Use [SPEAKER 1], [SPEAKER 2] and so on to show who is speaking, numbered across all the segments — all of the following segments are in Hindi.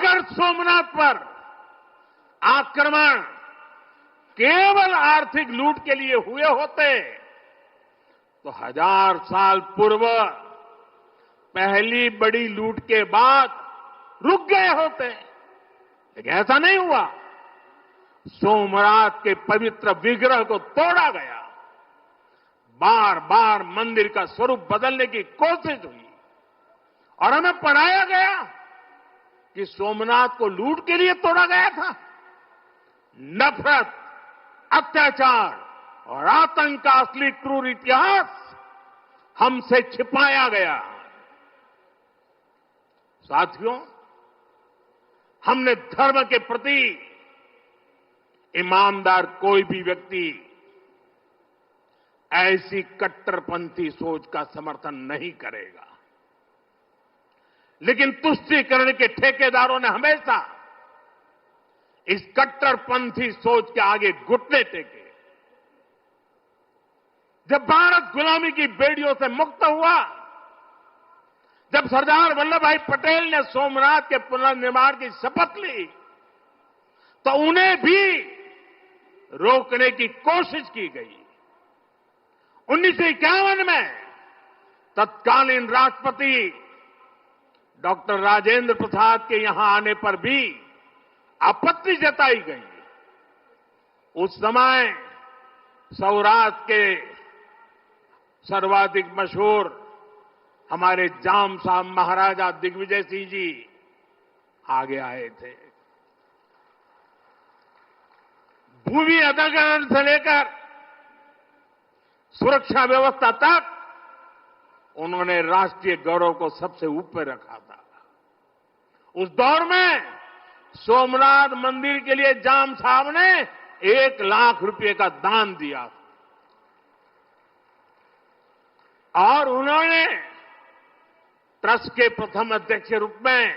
[SPEAKER 1] अगर सोमनाथ पर आक्रमण केवल आर्थिक लूट के लिए हुए होते तो 1000 साल पूर्व पहली बड़ी लूट के बाद रुक गए होते, लेकिन ऐसा नहीं हुआ। सोमनाथ के पवित्र विग्रह को तोड़ा गया, बार बार मंदिर का स्वरूप बदलने की कोशिश हुई और हमें पढ़ाया गया कि सोमनाथ को लूट के लिए तोड़ा गया था। नफरत, अत्याचार और आतंक का असली क्रूर इतिहास हमसे छिपाया गया। साथियों, हमने धर्म के प्रति ईमानदार कोई भी व्यक्ति ऐसी कट्टरपंथी सोच का समर्थन नहीं करेगा, लेकिन तुष्टीकरण के ठेकेदारों ने हमेशा इस कट्टरपंथी सोच के आगे घुटने टेके। जब भारत गुलामी की बेड़ियों से मुक्त हुआ, जब सरदार वल्लभ भाई पटेल ने सोमनाथ के पुनर्निर्माण की शपथ ली, तो उन्हें भी रोकने की कोशिश की गई। 1951 में तत्कालीन राष्ट्रपति डॉक्टर राजेंद्र प्रसाद के यहां आने पर भी आपत्ति जताई गई। उस समय सौराष्ट्र के सर्वाधिक मशहूर हमारे जाम साहब महाराजा दिग्विजय सिंह जी आगे आए थे। भूमि अधिग्रहण से लेकर सुरक्षा व्यवस्था तक उन्होंने राष्ट्रीय गौरव को सबसे ऊपर रखा था। उस दौर में सोमनाथ मंदिर के लिए जाम साहब ने 1 लाख रुपए का दान दिया और उन्होंने ट्रस्ट के प्रथम अध्यक्ष के रूप में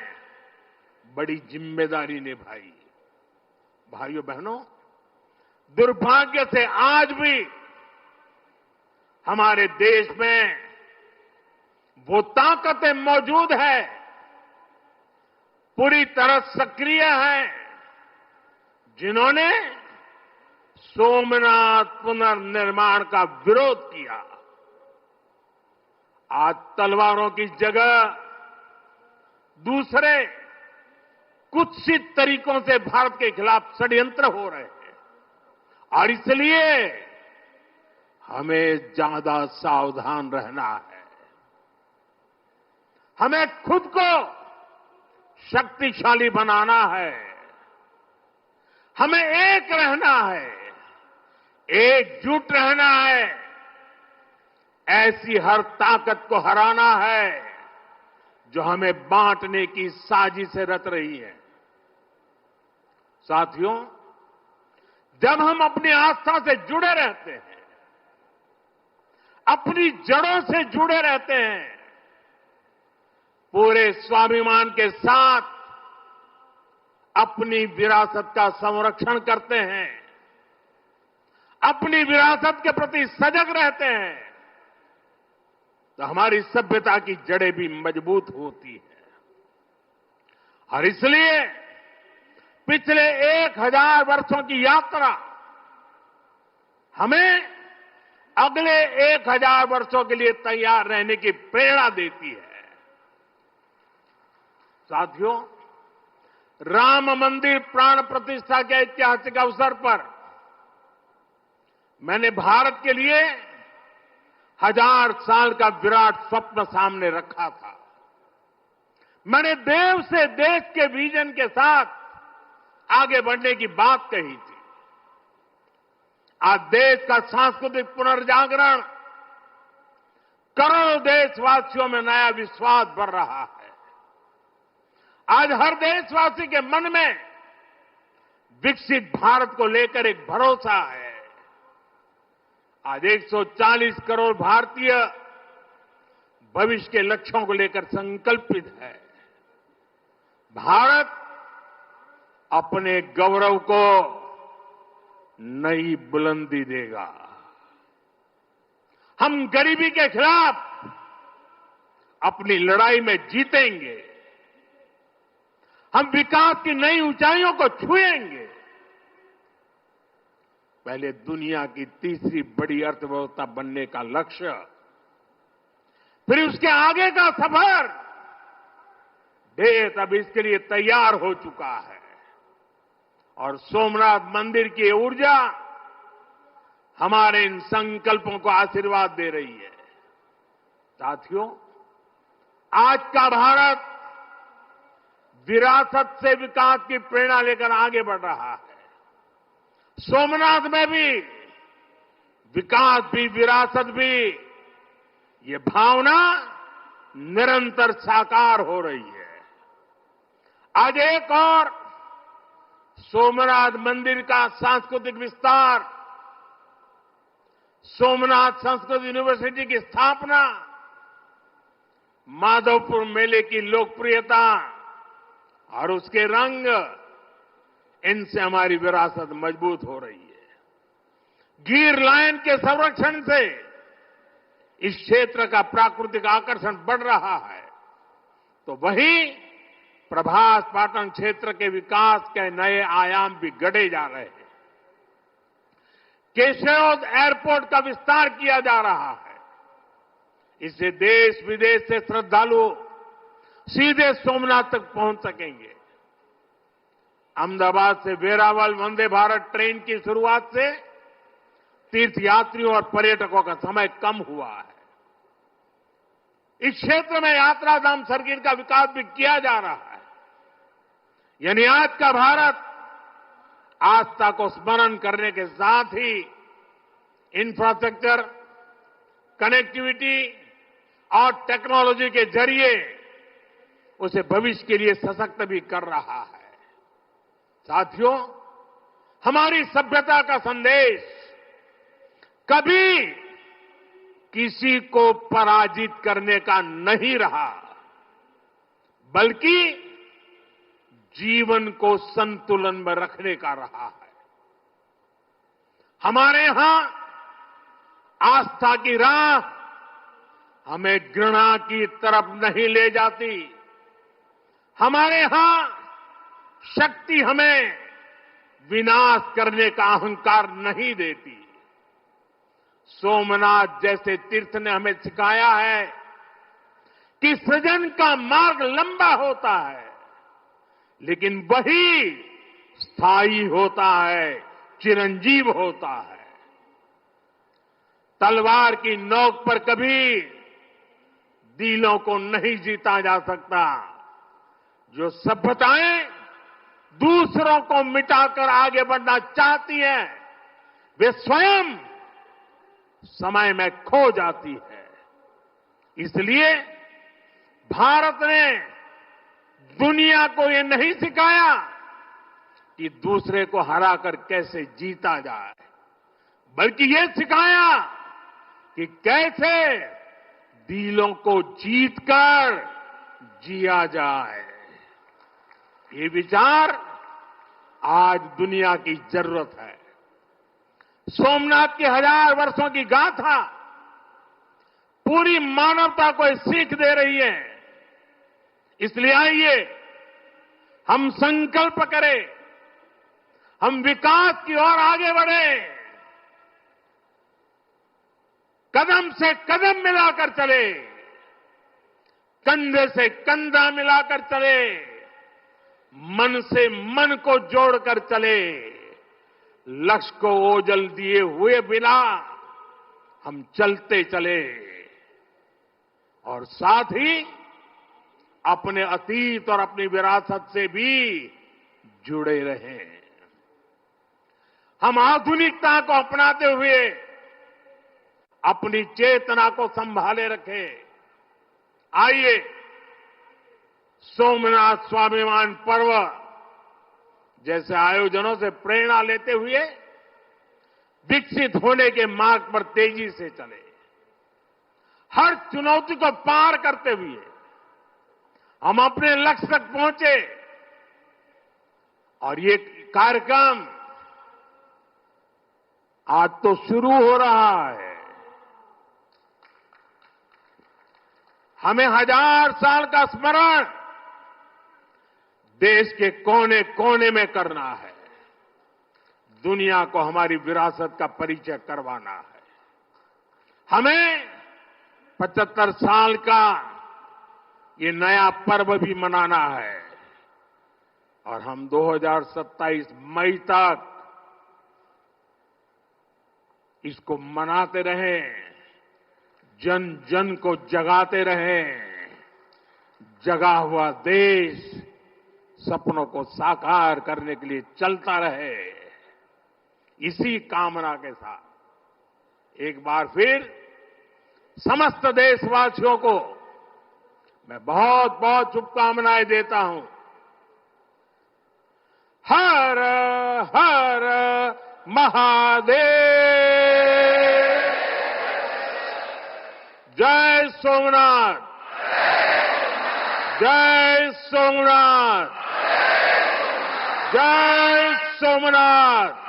[SPEAKER 1] बड़ी जिम्मेदारी निभाई। भाइयों बहनों, दुर्भाग्य से आज भी हमारे देश में वो ताकतें मौजूद है, पूरी तरह सक्रिय हैं, जिन्होंने सोमनाथ पुनर्निर्माण का विरोध किया। आज तलवारों की जगह दूसरे कुत्सित तरीकों से भारत के खिलाफ षड्यंत्र हो रहे हैं और इसलिए हमें ज्यादा सावधान रहना है। हमें खुद को शक्तिशाली बनाना है, हमें एक रहना है, एकजुट रहना है, ऐसी हर ताकत को हराना है जो हमें बांटने की साजिश से रच रही है। साथियों, जब हम अपनी आस्था से जुड़े रहते हैं, अपनी जड़ों से जुड़े रहते हैं, पूरे स्वाभिमान के साथ अपनी विरासत का संरक्षण करते हैं, अपनी विरासत के प्रति सजग रहते हैं, तो हमारी सभ्यता की जड़ें भी मजबूत होती है। और इसलिए पिछले 1000 वर्षों की यात्रा हमें अगले 1000 वर्षों के लिए तैयार रहने की प्रेरणा देती है। साथियों, राम मंदिर प्राण प्रतिष्ठा के ऐतिहासिक अवसर पर मैंने भारत के लिए 1000 साल का विराट स्वप्न सामने रखा था। मैंने देव से देश के विजन के साथ आगे बढ़ने की बात कही थी। आज देश का सांस्कृतिक पुनर्जागरण करोड़ों देशवासियों में नया विश्वास भर रहा है। आज हर देशवासी के मन में विकसित भारत को लेकर एक भरोसा है। आज 140 करोड़ भारतीय भविष्य के लक्ष्यों को लेकर संकल्पित है। भारत अपने गौरव को नई बुलंदी देगा। हम गरीबी के खिलाफ अपनी लड़ाई में जीतेंगे। हम विकास की नई ऊंचाइयों को छुएंगे। पहले दुनिया की तीसरी बड़ी अर्थव्यवस्था बनने का लक्ष्य, फिर उसके आगे का सफर, देश अब इसके लिए तैयार हो चुका है। और सोमनाथ मंदिर की ऊर्जा हमारे इन संकल्पों को आशीर्वाद दे रही है। साथियों, आज का भारत विरासत से विकास की प्रेरणा लेकर आगे बढ़ रहा है। सोमनाथ में भी विकास भी विरासत भी, ये भावना निरंतर साकार हो रही है। आज एक और सोमनाथ मंदिर का सांस्कृतिक विस्तार, सोमनाथ संस्कृत यूनिवर्सिटी की स्थापना, माधवपुर मेले की लोकप्रियता और उसके रंग, इनसे हमारी विरासत मजबूत हो रही है। गिर लायन के संरक्षण से इस क्षेत्र का प्राकृतिक आकर्षण बढ़ रहा है, तो वहीं प्रभास पाटन क्षेत्र के विकास के नए आयाम भी गढ़े जा रहे हैं। केशोद एयरपोर्ट का विस्तार किया जा रहा है। इससे देश विदेश से श्रद्धालु सीधे सोमनाथ तक पहुंच सकेंगे। अहमदाबाद से वेरावल वंदे भारत ट्रेन की शुरुआत से तीर्थयात्रियों और पर्यटकों का समय कम हुआ है। इस क्षेत्र में यात्रा धाम सर्किट का विकास भी किया जा रहा है। यानी आज का भारत आस्था को स्मरण करने के साथ ही इंफ्रास्ट्रक्चर, कनेक्टिविटी और टेक्नोलॉजी के जरिए उसे भविष्य के लिए सशक्त भी कर रहा है। साथियों, हमारी सभ्यता का संदेश कभी किसी को पराजित करने का नहीं रहा, बल्कि जीवन को संतुलन में रखने का रहा है। हमारे यहां आस्था की राह हमें घृणा की तरफ नहीं ले जाती। हमारे यहां शक्ति हमें विनाश करने का अहंकार नहीं देती। सोमनाथ जैसे तीर्थ ने हमें सिखाया है कि सृजन का मार्ग लंबा होता है, लेकिन वही स्थायी होता है, चिरंजीव होता है। तलवार की नोक पर कभी दिलों को नहीं जीता जा सकता। जो सभ्यताएं दूसरों को मिटाकर आगे बढ़ना चाहती हैं, वे स्वयं समय में खो जाती है। इसलिए भारत ने दुनिया को ये नहीं सिखाया कि दूसरे को हराकर कैसे जीता जाए, बल्कि ये सिखाया कि कैसे दिलों को जीतकर जिया जाए। ये विचार आज दुनिया की जरूरत है। सोमनाथ की 1000 वर्षों की गाथा पूरी मानवता को सीख दे रही है। इसलिए आइए हम संकल्प करें, हम विकास की ओर आगे बढ़ें, कदम से कदम मिलाकर चले, कंधे से कंधा मिलाकर चले, मन से मन को जोड़कर चले। लक्ष्य को ओझल दिए हुए बिना हम चलते चले और साथ ही अपने अतीत और अपनी विरासत से भी जुड़े रहें। हम आधुनिकता को अपनाते हुए अपनी चेतना को संभाले रखें। आइए सोमनाथ स्वाभिमान पर्व जैसे आयोजनों से प्रेरणा लेते हुए विकसित होने के मार्ग पर तेजी से चले। हर चुनौती को पार करते हुए हम अपने लक्ष्य तक पहुंचे। और ये कार्यक्रम आज तो शुरू हो रहा है। हमें 1000 साल का स्मरण देश के कोने कोने में करना है। दुनिया को हमारी विरासत का परिचय करवाना है। हमें 75 साल का ये नया पर्व भी मनाना है और हम 2027 मई तक इसको मनाते रहें, जन जन को जगाते रहें। जगा हुआ देश सपनों को साकार करने के लिए चलता रहे। इसी कामना के साथ एक बार फिर समस्त देशवासियों को मैं बहुत बहुत शुभकामनाएं देता हूं। हर हर महादेव। जय सोमनाथ। जय सोमनाथ। जय सोमनाथ।